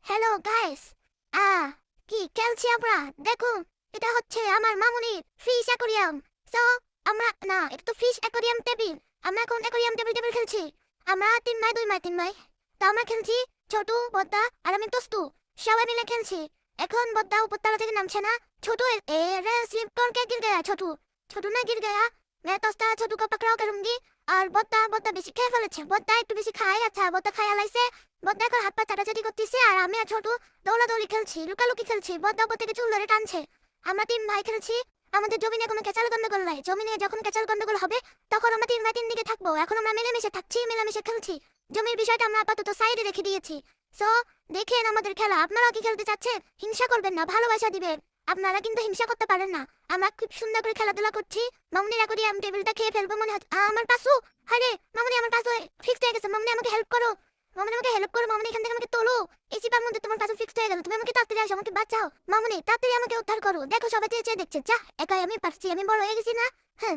Hello guys. কি খেলছি আমরা? দেখুন, এটা হচ্ছে আমার মামুনির ফিশ অ্যাকোরিয়াম। সো আমরা না, এটা তো ফিশ অ্যাকোরিয়াম টেবিল। আমরা এখন অ্যাকোরিয়াম টেবিল খেলছি। আমরা 3 মাই 2 মাই 3 মাই। তো আমরা খেলছি ছোটু, বদ্দা আর আমি তস্তু। সবাই মিলে খেলছি। এখন বদ্দা উপরতলা থেকে নামছে না। छोटू रे स्लिप करके गिर गया। छोटू छोटू ना गिर गया। मैं तस्ता छोटू को पकड़ाओ करूंगी। আর বদ্দা বদ্দা বেশি খেয়ে ফেলেছে। বদ্দা একটু বেশি খায়। আচ্ছা, বদ্দা খায় লাইছে। বদ্দা এখন হাত পা চাটাচাটি করতেছে আর আমি আর ছোটু দৌড়াদৌড়ি খেলছি, লুকালুকি খেলছি। বদ্দা উপর থেকে চুল ধরে টানছে। আমরা 3 ভাই খেলছি। আমাদের জমিনে কোনো কেচাল গন্ডগোল নাই। জমিনে যখন কেচাল গন্ডগোল হবে তখন আমরা 3 ভাই 3 দিকে থাকবো। এখন আমরা মিলেমিশে থাকছি, মিলেমিশে খেলছি। জমির বিষয়টা আমরা আপাতত সাইডে রেখে দিয়েছি। সো দেখেন আমাদের খেলা। আপনারাও কি খেলতে চাচ্ছেন? হিংসা করবেন না, ভালোবাসা দিবেন। আপনারা কিন্তু হিংসা করতে পারেন না। আমরা খুব সুন্দর করে খেলাধুলা করছি। মামুনির অ্যাকোরিয়াম টেবিলটা খেয়ে ফেলবো মনে হচ্ছে। আমার পাশু, আরে মামুনি আমার পাশু ফিক্সড হয়ে গেছে। মামুনি আমাকে হেল্প করো। মামুনি আমাকে হেল্প করো। মামুনি এখান থেকে আমাকে তোলো। এই চিপার মধ্যে তোমার পাশু ফিক্সড হয়ে গেল। তুমি আমাকে তাড়াতাড়ি আসো, আমাকে বাঁচাও। মামুনি তাড়াতাড়ি আমাকে উদ্ধার করো। দেখো সবাই চেয়ে চেয়ে দেখছে। যা, একাই আমি পারছি, আমি বড় হয়ে গেছি না। হ্যাঁ,